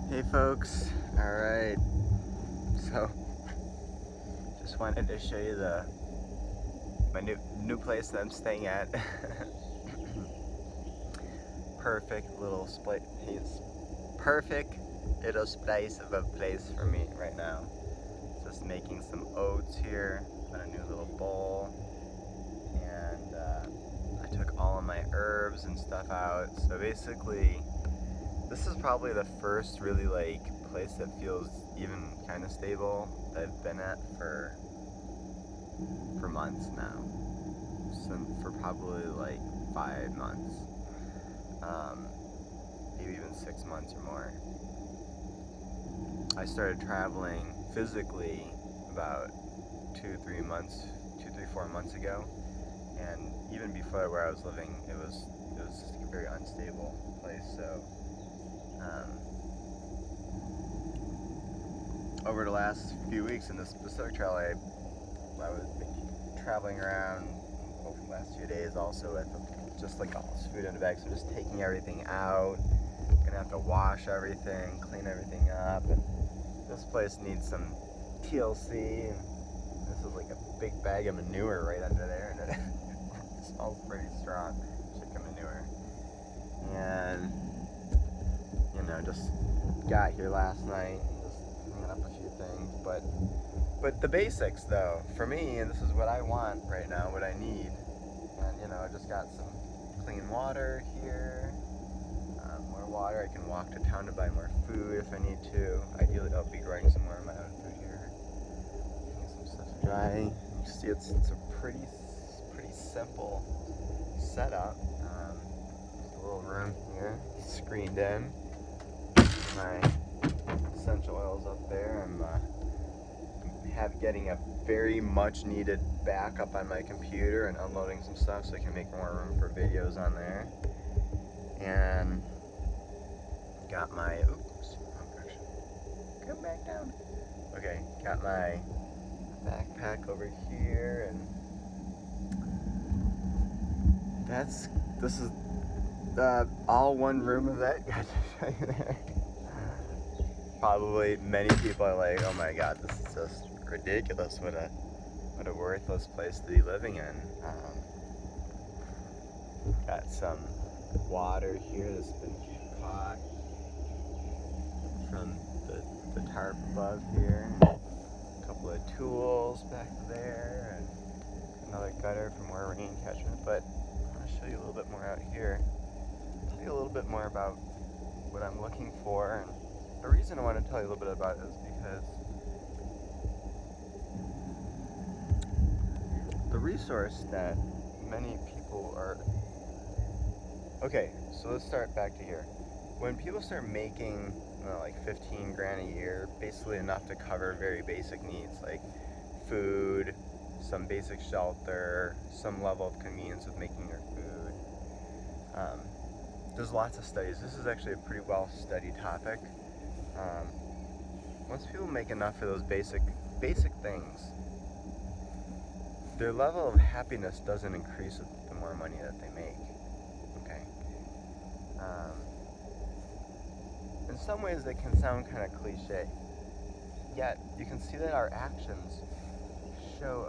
Hey folks, alright, so just wanted to show you my new place that I'm staying at. Perfect little perfect little splice of a place for me right now. Just making some oats here on a new little bowl, and I took all of my herbs and stuff out, so basically this is probably the first really place that feels even kind of stable that I've been at for months now. For probably 5 months, maybe even 6 months or more. I started traveling physically about 4 months ago, and even before where I was living, it was just a very unstable place. So over the last few weeks in this specific travel, I was traveling around over the last few days also with just all this food in the bag, so just taking everything out. Gonna have to wash everything, clean everything up, and this place needs some TLC, and this is a big bag of manure right under there, and it smells pretty strong, chicken manure. And just got here last night and just cleaning up a few things, but the basics though, for me, and this is what I want right now, what I need. And I just got some clean water here, more water. I can walk to town to buy more food if I need to. Ideally I'll be growing some more of my own food here. Getting some stuff dry. You see it's a pretty simple setup. Just a little room here, screened in. My essential oils up there. I'm getting a very much needed backup on my computer and unloading some stuff so I can make more room for videos on there. And got my come back down. Okay, got my backpack over here, and this is all one room of that. Got to show you there. Probably many people are like, oh my god, this is just ridiculous. What a worthless place to be living in. Got some water here that's been caught from the tarp above here. A couple of tools back there, and another gutter for more rain catchment. But I'm going to show you a little bit more out here. Tell you a little bit more about what I'm looking for. And the reason I want to tell you a little bit about it is because the resource that many people are... Okay, so let's start back to here. When people start making 15 grand a year, basically enough to cover very basic needs like food, some basic shelter, some level of convenience with making your food. There's lots of studies. This is actually a pretty well studied topic. Once people make enough for those basic things, their level of happiness doesn't increase with the more money that they make. Okay. In some ways, they can sound kind of cliche. Yet you can see that our actions show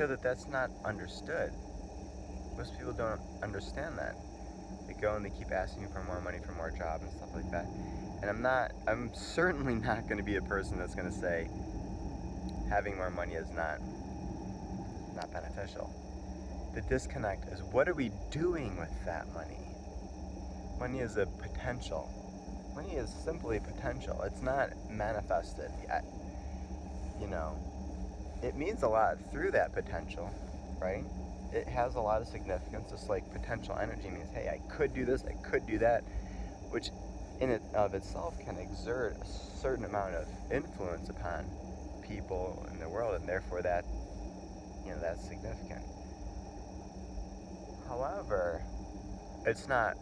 that that's not understood. Most people don't understand that. They go and they keep asking for more money, for more job and stuff like that. And I'm certainly not going to be a person that's going to say having more money is not beneficial. The disconnect is, what are we doing with that money? Money is a potential. Money is simply potential. It's not manifested yet. It means a lot through that potential, right? It has a lot of significance, just like potential energy means, hey, I could do this, I could do that, which in and of itself can exert a certain amount of influence upon people in the world, and therefore that's significant. However, it's not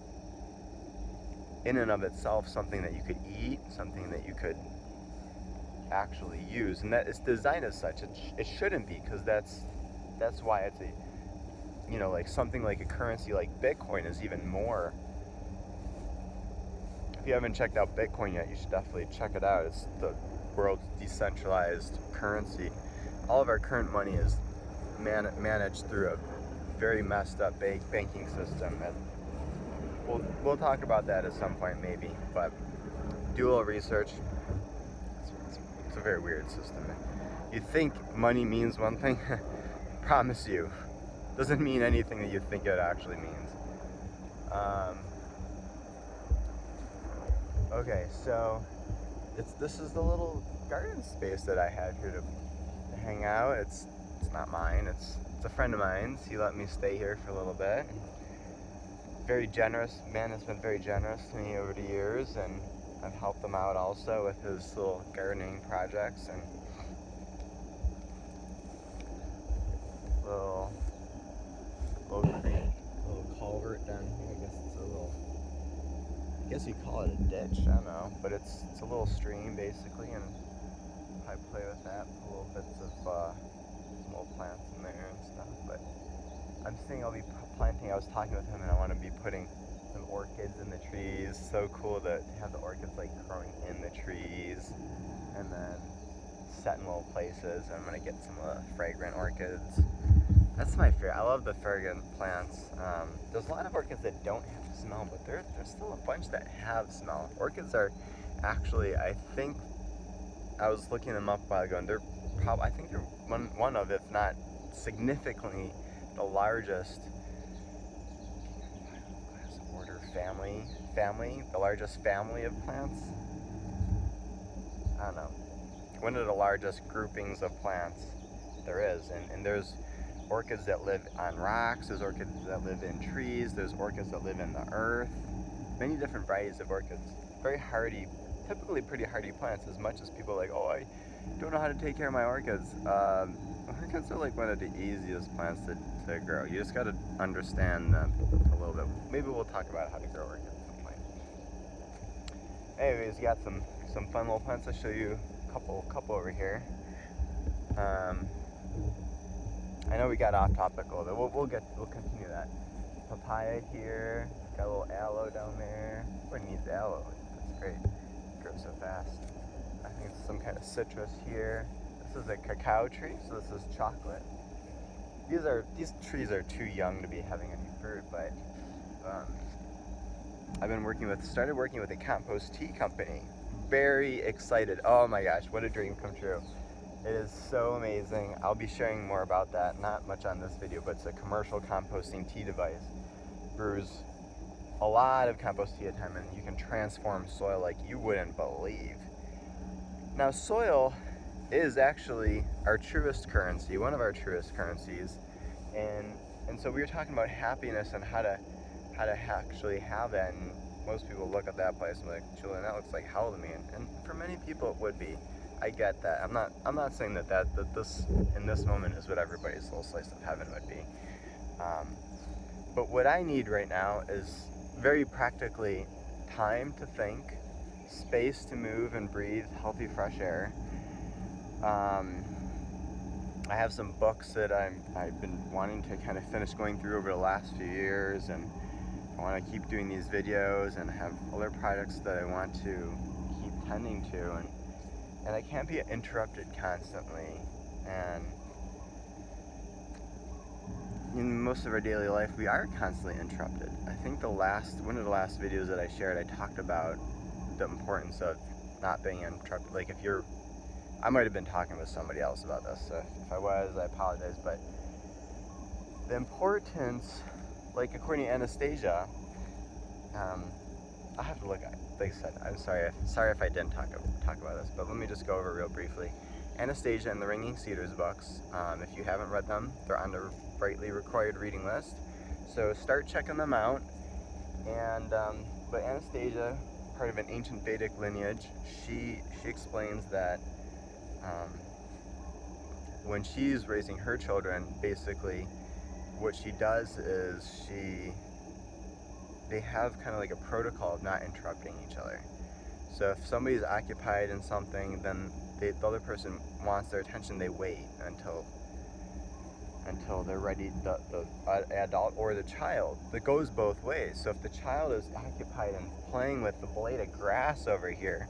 in and of itself something that you could eat, something that you could actually use, and that it's designed as such. It shouldn't be, because that's why it's something like a currency like Bitcoin is even more if you haven't checked out Bitcoin yet, you should definitely check it out. It's the world's decentralized currency. All of our current money is managed through a very messed up banking system, and we'll talk about that at some point maybe, but do a little research. It's a very weird system. You think money means one thing, promise you, doesn't mean anything that you think it actually means. Okay, so this is the little garden space that I have here to hang out. It's not mine, it's a friend of mine's. He let me stay here for a little bit. Very generous, man has been very generous to me over the years, and I've helped him out also with his little gardening projects and little creek, little culvert down here. I guess you call it a ditch, I don't know, but it's a little stream basically, and I play with that, put little bits of some little plants in there and stuff. But I'm thinking I'll be planting. I was talking with him, and I want to be putting some orchids in the trees. So cool to have the orchids like growing in the trees, and then set in little places. And I'm gonna get some fragrant orchids. That's my favorite. I love the fragrant plants. There's a lot of orchids that don't have smell, but there's still a bunch that have smell. Orchids are actually, I think, I was looking them up a while ago, and I think they're one of, if not significantly, the largest order family, the largest family of plants. I don't know. One of the largest groupings of plants there is, and there's orchids that live on rocks, there's orchids that live in trees, there's orchids that live in the earth. Many different varieties of orchids. Very hardy, typically pretty hardy plants, as much as people are like, oh, I don't know how to take care of my orchids. Orchids are like one of the easiest plants to grow. You just got to understand them a little bit. Maybe we'll talk about how to grow orchids at some point. Anyways, got some fun little plants. I'll show you a couple over here. I know we got off topic a little bit. We'll continue that. Papaya here. Got a little aloe down there. Everybody needs aloe. That's great. It grows so fast. I think it's some kind of citrus here. This is a cacao tree, so this is chocolate. These trees are too young to be having any fruit, but I've been started working with a compost tea company. Very excited. Oh my gosh, what a dream come true. It is so amazing. I'll be sharing more about that, not much on this video, but it's a commercial composting tea device. Brews a lot of compost tea at a time, and you can transform soil like you wouldn't believe. Now, soil is actually our truest currency, one of our truest currencies, and so we were talking about happiness and how to actually have that, and most people look at that place and be like, Julian, that looks like hell to me, and for many people it would be. I get that. I'm not saying that this in this moment is what everybody's little slice of heaven would be. But what I need right now is very practically time to think, space to move and breathe healthy fresh air. I have some books that I've been wanting to kind of finish going through over the last few years, and I want to keep doing these videos and have other projects that I want to keep tending to, and I can't be interrupted constantly. And in most of our daily life, we are constantly interrupted. I think one of the last videos that I shared, I talked about the importance of not being interrupted. Like I might have been talking with somebody else about this, so if I was, I apologize, but the importance, like according to Anastasia, I have to look at it. Like I said, I'm sorry if I didn't talk about this, but let me just go over real briefly. Anastasia and the Ringing Cedars books, if you haven't read them, they're on the Brightly required reading list, so start checking them out. And but Anastasia, part of an ancient Vedic lineage, she explains that when she's raising her children, basically what she does is they have kind of like a protocol of not interrupting each other. So if somebody's occupied in something, then the other person wants their attention, they wait until until they're ready, the adult or the child. That goes both ways. So if the child is occupied in playing with the blade of grass over here,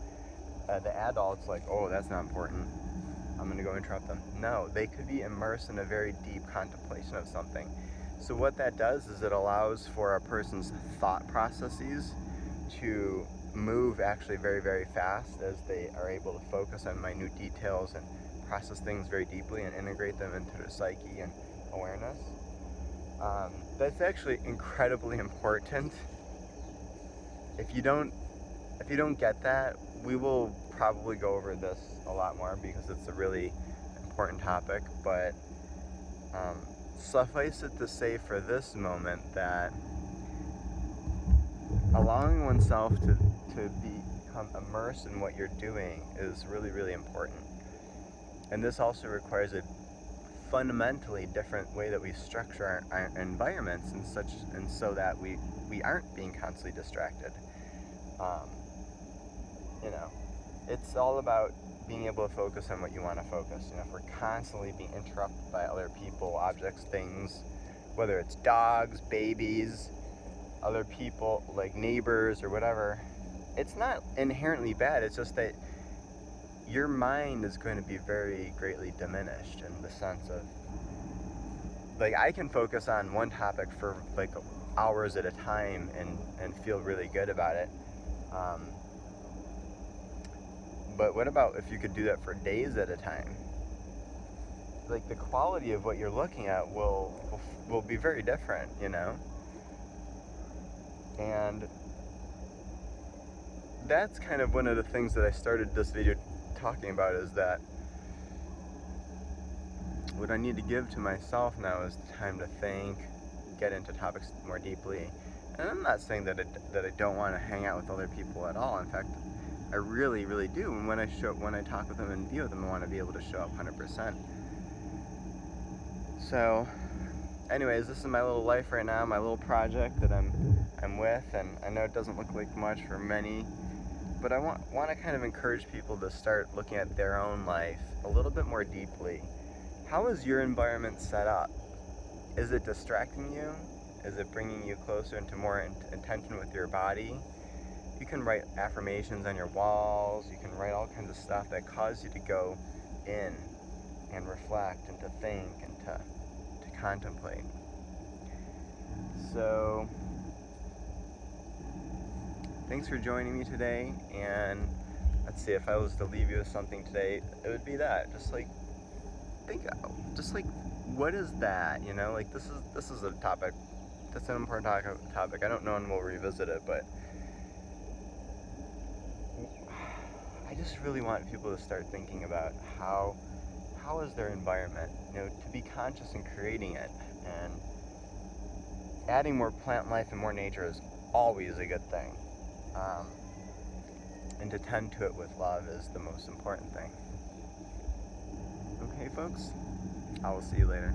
the adult's like, oh, that's not important, I'm gonna go interrupt them. No, they could be immersed in a very deep contemplation of something. So what that does is it allows for a person's thought processes to move actually very, very fast as they are able to focus on minute details and process things very deeply and integrate them into their psyche and awareness. That's actually incredibly important. If you don't get that, we will probably go over this a lot more because it's a really important topic, but suffice it to say for this moment that allowing oneself to become immersed in what you're doing is really, really important. And this also requires a fundamentally different way that we structure our environments and so that we aren't being constantly distracted. You know, it's all about being able to focus on what you want to focus. You know, if we're constantly being interrupted by other people, objects, things, whether it's dogs, babies, other people, like neighbors or whatever, it's not inherently bad. It's just that your mind is going to be very greatly diminished in the sense of, like, I can focus on one topic for like hours at a time and feel really good about it. But what about if you could do that for days at a time? Like, the quality of what you're looking at will be very different, you know? And that's kind of one of the things that I started this video talking about, is that what I need to give to myself now is time to think, get into topics more deeply. And I'm not saying that I don't want to hang out with other people at all. In fact, I really, really do. And when I talk with them and be with them, I want to be able to show up 100%. So, anyways, this is my little life right now, my little project that I'm with, and I know it doesn't look like much for many, but I want to kind of encourage people to start looking at their own life a little bit more deeply. How is your environment set up? Is it distracting you? Is it bringing you closer into more intention with your body? You can write affirmations on your walls. You can write all kinds of stuff that cause you to go in and reflect and to think and to contemplate. So, thanks for joining me today, and let's see, if I was to leave you with something today, it would be that. Just like, what is that, you know? Like, this is a topic, that's an important topic. I don't know when we'll revisit it, but I just really want people to start thinking about how is their environment, you know, to be conscious in creating it, and adding more plant life and more nature is always a good thing. And to tend to it with love is the most important thing. Okay, folks, I will see you later.